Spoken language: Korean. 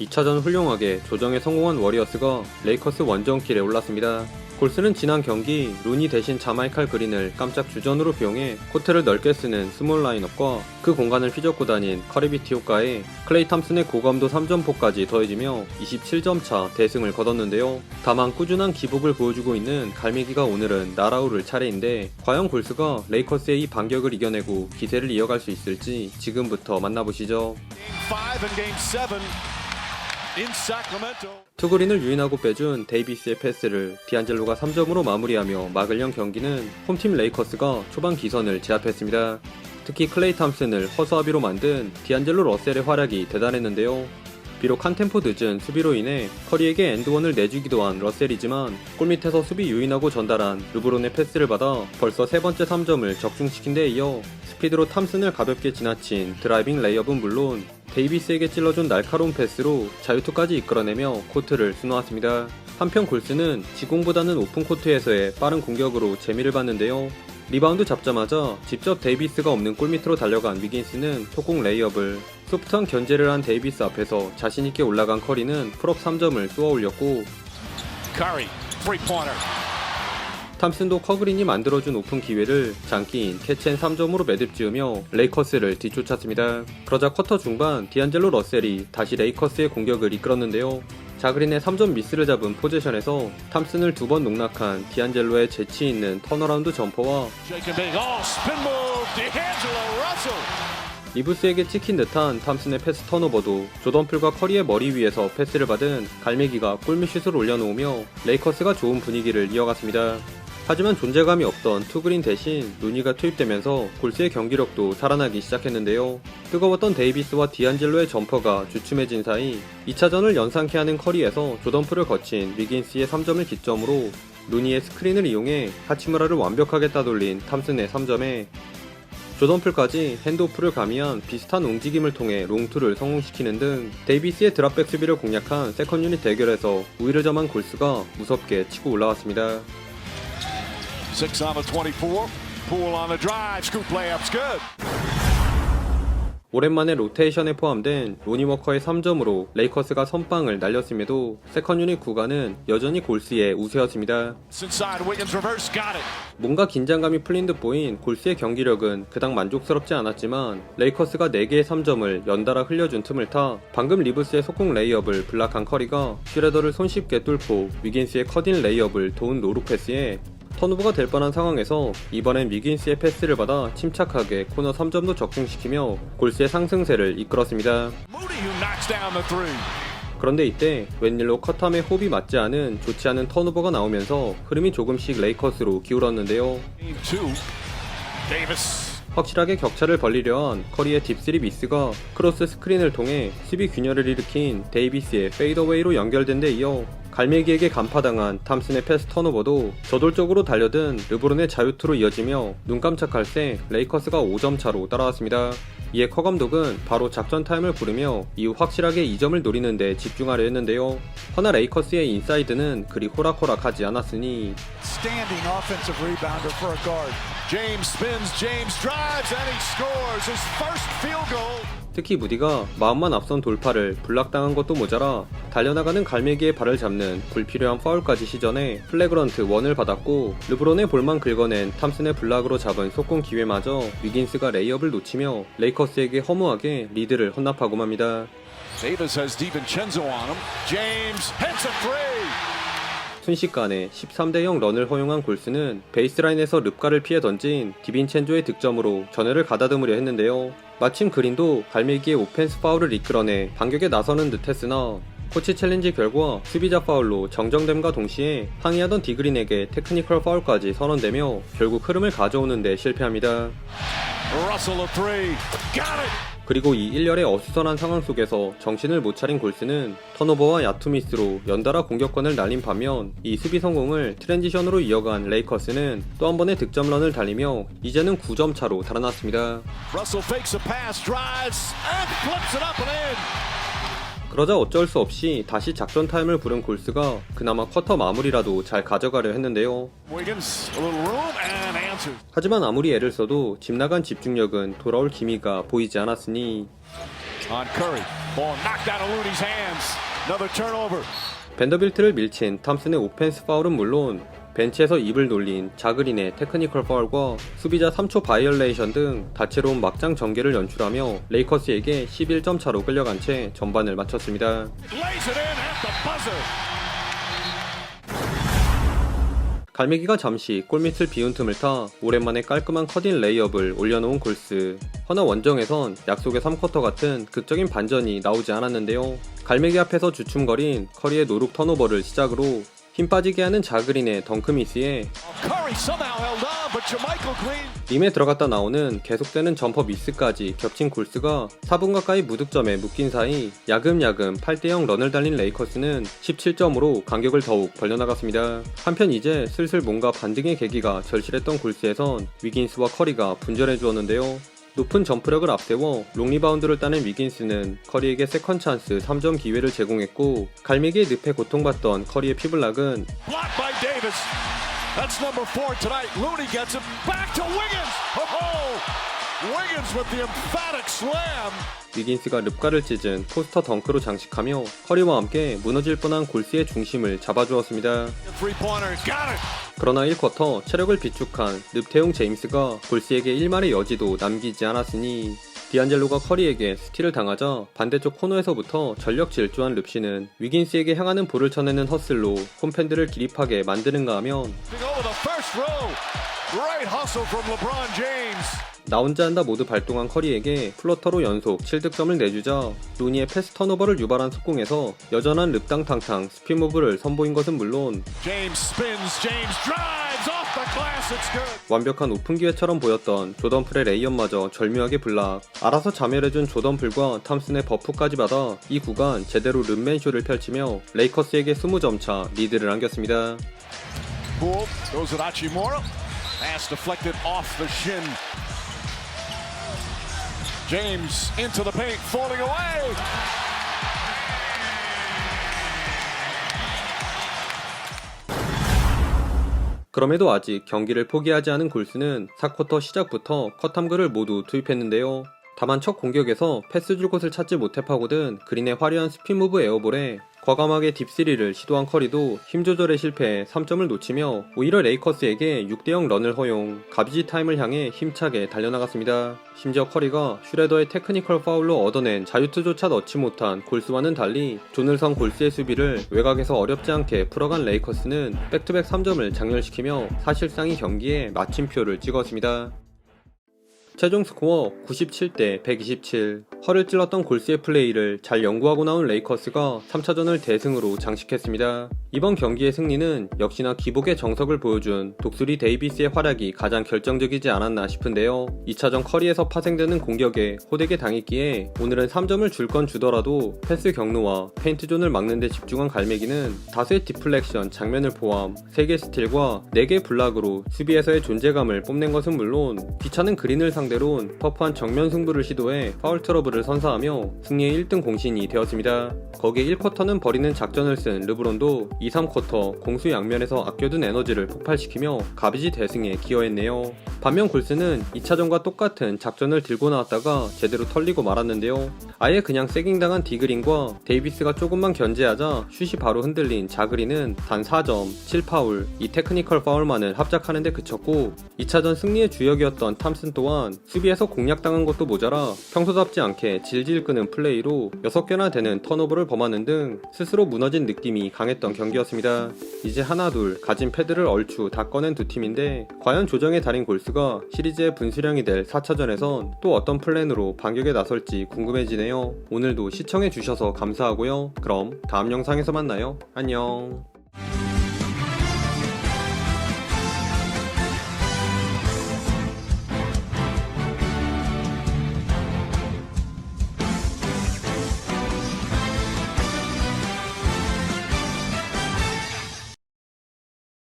2차전 훌륭하게 조정에 성공한 워리어스가 레이커스 원정길에 올랐습니다. 골스는 지난 경기 루니 대신 자마이칼 그린을 깜짝 주전으로 비용해 코트를 넓게 쓰는 스몰 라인업과 그 공간을 휘젓고 다닌 커리비티 효과에 클레이 탐슨의 고감도 3점포까지 더해지며 27점 차 대승을 거뒀는데요. 다만 꾸준한 기복을 보여주고 있는 갈매기가 오늘은 날아오를 차례인데 과연 골스가 레이커스의 이 반격을 이겨내고 기세를 이어갈 수 있을지 지금부터 만나보시죠. 투그린을 유인하고 빼준 데이비스의 패스를 디안젤로가 3점으로 마무리하며 막을 연 경기는 홈팀 레이커스가 초반 기선을 제압했습니다. 특히 클레이 탐슨을 허수아비로 만든 디안젤로 러셀의 활약이 대단했는데요. 비록 한 템포 늦은 수비로 인해 커리에게 엔드원을 내주기도 한 러셀이지만 골밑에서 수비 유인하고 전달한 르브론의 패스를 받아 벌써 세 번째 3점을 적중시킨 데 이어 스피드로 탐슨을 가볍게 지나친 드라이빙 레이업은 물론 데이비스에게 찔러준 날카로운 패스로 자유투까지 이끌어내며 코트를 수놓았습니다. 한편 골스는 지공보다는 오픈코트에서의 빠른 공격으로 재미를 봤는데요. 리바운드 잡자마자 직접 데이비스가 없는 골밑으로 달려간 위긴스는 속공 레이업을, 소프트한 견제를 한 데이비스 앞에서 자신있게 올라간 커리는 풀업 3점을 쏘아 올렸고 탐슨도 커그린이 만들어준 오픈 기회를 장기인 캐치앤 3점으로 매듭 지으며 레이커스를 뒤쫓았습니다. 그러자 쿼터 중반 디안젤로 러셀이 다시 레이커스의 공격을 이끌었는데요. 자그린의 3점 미스를 잡은 포지션에서 탐슨을 두 번 농락한 디안젤로의 재치있는 턴어라운드 점퍼와 리브스에게 찍힌 듯한 탐슨의 패스 턴오버도 조던풀과 커리의 머리 위에서 패스를 받은 갈매기가 골밑슛을 올려놓으며 레이커스가 좋은 분위기를 이어갔습니다. 하지만 존재감이 없던 투그린 대신 루니가 투입되면서 골스의 경기력도 살아나기 시작했는데요. 뜨거웠던 데이비스와 디안젤로의 점퍼가 주춤해진 사이 2차전을 연상케 하는 커리에서 조던풀을 거친 위긴스의 3점을 기점으로 루니의 스크린을 이용해 하치무라를 완벽하게 따돌린 탐슨의 3점에 조던풀까지 핸드오프를 가미한 비슷한 움직임을 통해 롱투를 성공시키는 등 데이비스의 드랍백 수비를 공략한 세컨 유닛 대결에서 우위를 점한 골스가 무섭게 치고 올라왔습니다. 6 on the 24, Poole on the drive, scoop layup's good. 오랜만에 로테이션에 포함된 로니 워커의 3점으로 레이커스가 선빵을 날렸음에도 세컨 유닛 구간은 여전히 골스의 우세였습니다. 뭔가 긴장감이 풀린 듯 보인 골스의 경기력은 그닥 만족스럽지 않았지만 레이커스가 4개의 3점을 연달아 흘려준 틈을 타 방금 리브스의 속공 레이업을 블락한 커리가 슈레더를 손쉽게 뚫고 위긴스의 컷인 레이업을 도운 노루 패스에 턴오버가 될 뻔한 상황에서 이번엔 위긴스의 패스를 받아 침착하게 코너 3점도 적중시키며 골스의 상승세를 이끌었습니다. 그런데 이때 웬일로 컷함의 호흡이 맞지 않은 좋지 않은 턴오버가 나오면서 흐름이 조금씩 레이커스로 기울었는데요. 확실하게 격차를 벌리려 한 커리의 딥3 미스가 크로스 스크린을 통해 수비 균열을 일으킨 데이비스의 페이더웨이로 연결된 데 이어 갈매기에게 간파당한 탐슨의 패스 턴오버도 저돌적으로 달려든 르브론의 자유투로 이어지며 눈 깜짝할 새 레이커스가 5점 차로 따라왔습니다. 이에 커 감독은 바로 작전 타임을 부르며 이후 확실하게 2점을 노리는 데 집중하려 했는데요. 허나 레이커스의 인사이드는 그리 호락호락하지 않았으니 특히 무디가 마음만 앞선 돌파를 블락당한 것도 모자라 달려나가는 갈매기의 발을 잡는 불필요한 파울까지 시전해 플래그런트 1을 받았고 르브론의 볼만 긁어낸 탐슨의 블락으로 잡은 속공 기회마저 위긴스가 레이업을 놓치며 레이커스에게 허무하게 리드를 헌납하고 맙니다. 순식간에 13대0 런을 허용한 골스는 베이스라인에서 릅가를 피해 던진 디빈첸조의 득점으로 전열을 가다듬으려 했는데요. 마침 그린도 갈매기의 오펜스 파울을 이끌어내 반격에 나서는 듯 했으나 코치 챌린지 결과 수비자 파울로 정정됨과 동시에 항의하던 디그린에게 테크니컬 파울까지 선언되며 결국 흐름을 가져오는 데 실패합니다. 그리고 이 일렬의 어수선한 상황 속에서 정신을 못 차린 골스는 턴오버와 야투미스로 연달아 공격권을 날린 반면 이 수비 성공을 트랜지션으로 이어간 레이커스는 또 한 번의 득점런을 달리며 이제는 9점 차로 달아났습니다. 그러자 어쩔 수 없이 다시 작전 타임을 부른 골스가 그나마 쿼터 마무리라도 잘 가져가려 했는데요. 하지만 아무리 애를 써도 집 나간 집중력은 돌아올 기미가 보이지 않았으니 On Curry. Ball knocked out of Looney's hands. Another turnover. 밴더빌트를 밀친 탐슨의 오펜스 파울은 물론 벤치에서 입을 놀린 자그린의 테크니컬 파울과 수비자 3초 바이올레이션 등 다채로운 막장 전개를 연출하며 레이커스에게 11점 차로 끌려간 채 전반을 마쳤습니다. Lays it in at the buzzer. 갈매기가 잠시 골밑을 비운 틈을 타 오랜만에 깔끔한 커딩 레이업을 올려놓은 골스. 허나 원정에선 약속의 3쿼터 같은 극적인 반전이 나오지 않았는데요. 갈매기 앞에서 주춤거린 커리의 노룩 턴오버를 시작으로 힘 빠지게 하는 자그린의 덩크 미스에 Curry somehow held on, but JaMychal Green. 림에 들어갔다 나오는 계속되는 점퍼 미스까지 겹친 골스가 4분 가까이 무득점에 묶인 사이 야금야금 8대0 런을 달린 레이커스는 17점으로 간격을 더욱 벌려나갔습니다. 한편 이제 슬슬 뭔가 반등의 계기가 절실했던 골스에선 위긴스와 커리가 분전해 주었는데요. 높은 점프력을 앞세워 롱리바운드를 따낸 위긴스는 커리에게 세컨 찬스 3점 기회를 제공했고 갈매기의 늪에 고통받던 커리의 피블락은 Blocked by Davis. That's number 4 tonight. Looney gets it back to Wiggins. Oh, Wiggins with the emphatic slam. 위긴스가 릅가를 찢은 포스터 덩크로 장식하며 커리와 함께 무너질 뻔한 골스의 중심을 잡아주었습니다. Three-pointer. Got it. 그러나 1쿼터 체력을 비축한 릅태용 제임스가 골스에게 1말의 여지도 남기지 않았으니 디안젤로가 커리에게 스틸을 당하자 반대쪽 코너에서부터 전력 질주한 릅시는 위긴스에게 향하는 볼을 쳐내는 허슬로 홈팬들을 기립하게 만드는가 하면 Over the first row. Great hustle from LeBron James. 나 혼자 한다 모두 발동한 커리에게 플러터로 연속 7득점을 내주자 루니의 패스 턴오버를 유발한 속공에서 여전한 릅당탕탕 스핀 무브를 선보인 것은 물론 James spins. James drives off the glass. It's good. 완벽한 오픈 기회처럼 보였던 조던풀의 레이업마저 절묘하게 블락. 알아서 자멸해준 조던풀과 탐슨의 버프까지 받아 이 구간 제대로 름맨쇼를 펼치며 레이커스에게 20점 차 리드를 안겼습니다. Poole goes at Hachimura. Pass deflected off the shin. James into the paint, falling away. 그럼에도 아직 경기를 포기하지 않은 골스는 4쿼터 시작부터 컷함글을 모두 투입했는데요. 다만 첫 공격에서 패스 줄 곳을 찾지 못해 파고든 그린의 화려한 스핀 무브 에어볼에 과감하게 딥3를 시도한 커리도 힘 조절에 실패해 3점을 놓치며 오히려 레이커스에게 6대0 런을 허용, 가비지 타임을 향해 힘차게 달려나갔습니다. 심지어 커리가 슈레더의 테크니컬 파울로 얻어낸 자유투조차 넣지 못한 골스와는 달리 조늘성 골스의 수비를 외곽에서 어렵지 않게 풀어간 레이커스는 백투백 3점을 장렬시키며 사실상 이 경기에 마침표를 찍었습니다. 최종 스코어 97대 127. 허를 찔렀던 골스의 플레이를 잘 연구하고 나온 레이커스가 3차전을 대승으로 장식했습니다. 이번 경기의 승리는 역시나 기복의 정석을 보여준 독수리 데이비스의 활약이 가장 결정적이지 않았나 싶은데요. 2차전 커리에서 파생되는 공격에 호되게 당했기에 오늘은 3점을 줄 건 주더라도 패스 경로와 페인트존을 막는 데 집중한 갈매기는 다수의 디플렉션 장면을 포함 3개 스틸과 4개 블락으로 수비에서의 존재감을 뽐낸 것은 물론 귀찮은 그린을 상대로는 터프한 정면 승부를 시도해 파울 트러블을 선사하며 승리의 1등 공신이 되었습니다. 거기에 1쿼터는 버리는 작전을 쓴 르브론도 2, 3쿼터 공수 양면에서 아껴둔 에너지를 폭발시키며 가비지 대승에 기여했네요. 반면 골스는 2차전과 똑같은 작전을 들고 나왔다가 제대로 털리고 말았는데요. 아예 그냥 세깅당한 디그린과 데이비스가 조금만 견제하자 슛이 바로 흔들린 자그린은 단 4점, 7파울, 이 테크니컬 파울만을 합작하는 데 그쳤고 2차전 승리의 주역이었던 탐슨 또한 수비에서 공략당한 것도 모자라 평소답지 않게 질질 끄는 플레이로 6개나 되는 턴오버를 범하는 등 스스로 무너진 느낌이 강했던 경기였습니다. 이제 하나둘 가진 패드를 얼추 다 꺼낸 두 팀인데 과연 조정의 달인 골스가 시리즈의 분수령이 될 4차전에선 또 어떤 플랜으로 반격에 나설지 궁금해지네요. 오늘도 시청해주셔서 감사하고요. 그럼 다음 영상에서 만나요. 안녕.